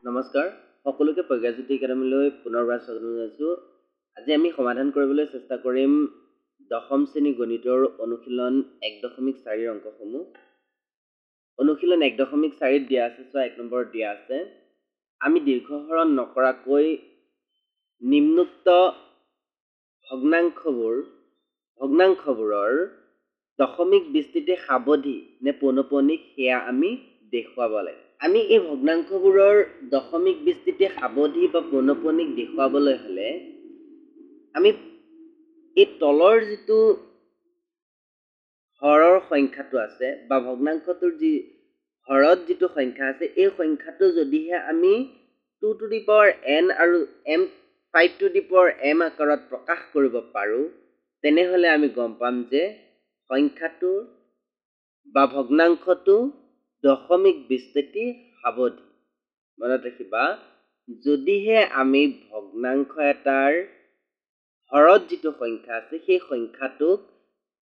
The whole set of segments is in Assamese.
নমস্কাৰ সকলোকে প্ৰজ্ঞাজ্যোতি একাডেমীলৈ পুনৰবাৰ স্বাগতম জনাইছোঁ। আজি আমি সমাধান কৰিবলৈ চেষ্টা কৰিম দশম শ্ৰেণী গণিতৰ অনুশীলন 1.4 অংকসমূহ। অনুশীলন 1.4 দিয়া আছে, চোৱা 1 নম্বৰত দিয়া আছে, আমি দীৰ্ঘহৰণ নকৰাকৈ নিম্নোক্ত ভগ্নাংশবোৰৰ দশমিক বিস্তৃতি সাৱধি নে পৌনঃপুনিক সেয়া আমি দেখুৱাব লাগে। আমি এই ভগ্নাংশবোৰৰ দশমিক বিস্তৃতি সাৱধি বা পৌনঃপুনিক দেখুৱাবলৈ হ'লে আমি এই তলৰ যিটো হৰৰ সংখ্যাটো আছে বা ভগ্নাংশটোৰ যি হৰত যিটো সংখ্যা আছে, এই সংখ্যাটো যদিহে আমি 2 to the power n আৰু 5 to the power m আকাৰত প্ৰকাশ কৰিব পাৰোঁ, তেনেহ'লে আমি গম পাম যে সংখ্যাটো বা ভগ্নাংশটো দশমিক বিস্তৃতি সাৱধি। মনত ৰাখিবা, যদিহে আমি ভগ্নাংশ এটাৰ হৰত যিটো সংখ্যা আছে, সেই সংখ্যাটোক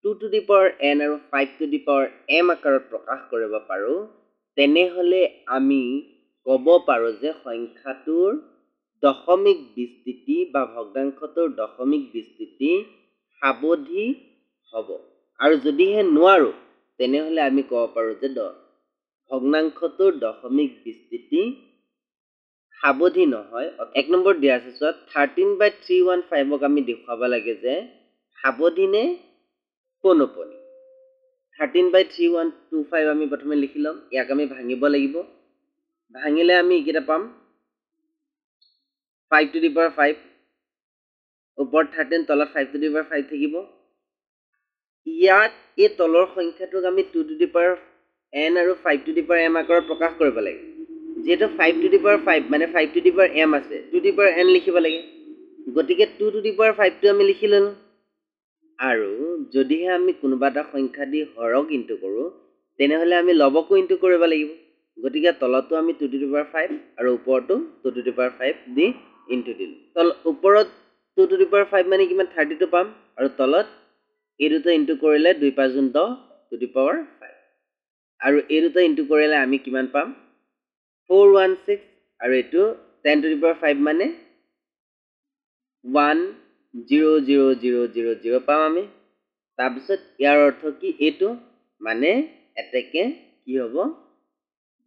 2 to the power n আৰু 5 to the power m আকাৰত প্ৰকাশ কৰিব পাৰোঁ, তেনেহ'লে আমি ক'ব পাৰোঁ যে সংখ্যাটোৰ দশমিক বিস্তৃতি বা ভগ্নাংশটোৰ দশমিক বিস্তৃতি সাৱধি হ'ব। আৰু যদিহে নোৱাৰোঁ, তেনেহ'লে আমি ক'ব পাৰোঁ যে ভগ্নাংশটোৰ দশমিক বিস্তৃতি সাৱধি নহয়। 1 নম্বৰ দিয়া আছে, চোৱা 13/315ক আমি দেখুৱাব লাগে যে সাৱধি নে পৌনঃপুনিক। 13/325 আমি প্ৰথমে লিখি ল'ম, ইয়াক আমি ভাঙিব লাগিব। ভাঙিলে আমি এইকেইটা পাম 5 to the power 5, ওপৰত 13, তলত 5 to the power 5 থাকিব। ইয়াত এই তলৰ সংখ্যাটোক আমি 2 to the power n আৰু 5 to the power m আকাৰত প্ৰকাশ কৰিব লাগে। যেহেতু 5 to the power 5 মানে 5 to the power m আছে, 2 to the power n লিখিব লাগে, গতিকে 2 to the power 5টো আমি লিখি ল'লোঁ। আৰু যদিহে আমি কোনোবা এটা সংখ্যা দি হৰক ইনটু কৰোঁ, তেনেহ'লে আমি লবকো ইনটু কৰিব লাগিব, গতিকে তলতো আমি 2 to the power 5 আৰু ওপৰতো 2 to the power 5 the into দিলোঁ। ওপৰত 2 to the power 5 মানে কিমান, 32 পাম, আৰু তলত এই দুটা ইনটু কৰিলে 2 × 5 = 10 to the power 5, আৰু এই দুটা ইনটু কৰিলে আমি কিমান পাম, 416, আৰু এইটো 10 to the power 5 মানে 1000000 পাম আমি। তাৰপিছত ইয়াৰ অৰ্থ কি, এইটো মানে এতেকে কি হ'ব,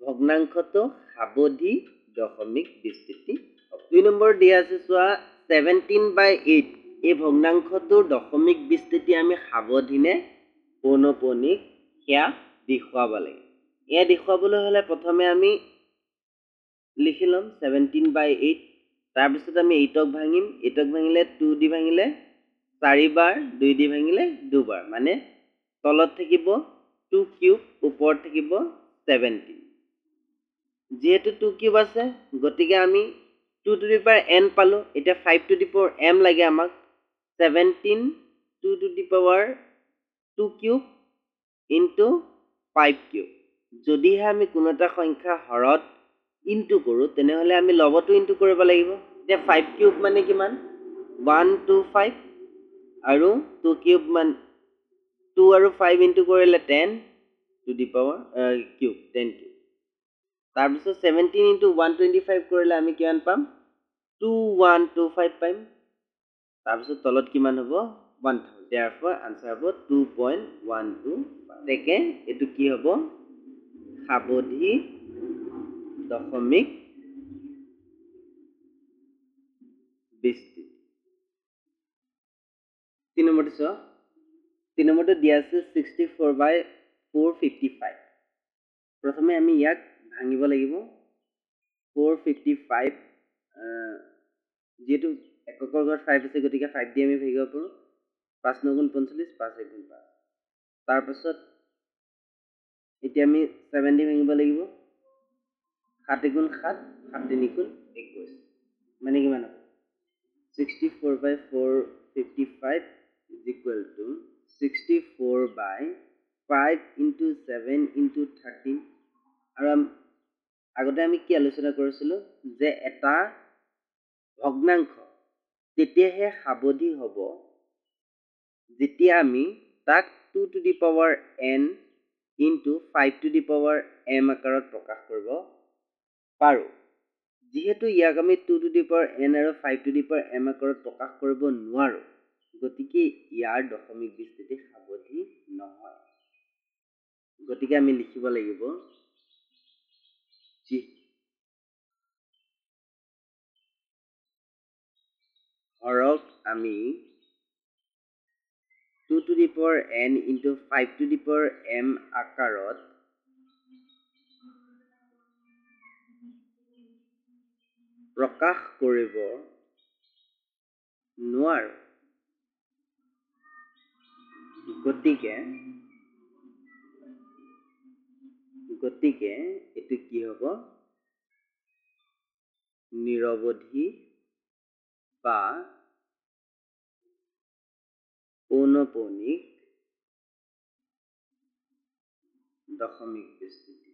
ভগ্নাংশটো সাৱধি দশমিক বিস্তৃতি হ'ব। 2 নম্বৰ দিয়া আছে, চোৱা 17/8, এই ভগ্নাংশটোৰ দশমিক বিস্তৃতি আমি সাৱধি নে পৌনঃপুনিক সেয়া দেখুৱাব লাগে। এয়া দেখুৱাবলৈ হ'লে প্ৰথমে আমি লিখি ল'ম 17/8, তাৰপিছত আমি 8ক ভাঙিম, 8ক ভাঙিলে 2 দি ভাঙিলে 4 বাৰ, 2 দি ভাঙিলে 2 বাৰ, মানে তলত থাকিব 2 কিউব, ওপৰত থাকিব 17। যিহেতু 2 কিউব আছে, গতিকে আমি 2 to the power n পালোঁ। এতিয়া 5 to the power m লাগে আমাক, 17 2 to the power 2 cube into 5 cube. যদিহে আমি কোনো এটা সংখ্যা হৰত ইনটু কৰোঁ, তেনেহ'লে আমি লবতো ইনটু কৰিব লাগিব। এতিয়া 5 কিউব মানে কিমান, 125, আৰু 2 কিউব মান 2 আৰু 5 ইনটু কৰিলে 10 to the power cube, 10 cube. তাৰপিছত 17 × 125 কৰিলে আমি কিমান পাম, 2125 পাম। তাৰপিছত তলত কিমান হ'ব, 1000, therefore আনসাৰ হ'ব 2.125। গতিকে এইটো কি হ'ব, সাৱধি দশমিক বিস্তৃতি। 3 নম্বৰটো চোৱা, 3 নম্বৰটো দিয়া আছে 64/455। প্ৰথমে আমি ইয়াক ভাঙিব লাগিব। 455, যেহেতু এককৰ ঘৰত 5 আছে, গতিকে 5 দি আমি ভাঙিব পাৰোঁ। 5 × 9 = 45, 5 × 1 = 5। তাৰপাছত এতিয়া আমি 7 দি ভাঙিব লাগিব, 7 × 1 = 7, 7 × 3 = 21, মানে কিমান হ'ব, 64/455 = 64/5 × 7 × 13। আৰু আগতে আমি কি আলোচনা কৰিছিলোঁ, যে এটা ভগ্নাংশ তেতিয়াহে সাৱধি হ'ব যেতিয়া আমি তাক 2 to the power n × 5 to the power m আকাৰত প্ৰকাশ কৰিব পাৰোঁ। যিহেতু ইয়াক আমি 2 to the power n আৰু 5 to the power m আকাৰত প্ৰকাশ কৰিব নোৱাৰো, গতিকে ইয়াৰ দশমিক বিস্তৃতি সাৱধি নহয়। গতিকে আমি লিখিব লাগিব ধৰক আমি 2 to the power n into 5 to the power m আকাৰত প্ৰকাশ কৰিব নোৱাৰো। গতিকে এইটো কি হ'ব? নিৰৱধি বা পৌনঃপুনিক দশমিক বিস্তৃতি।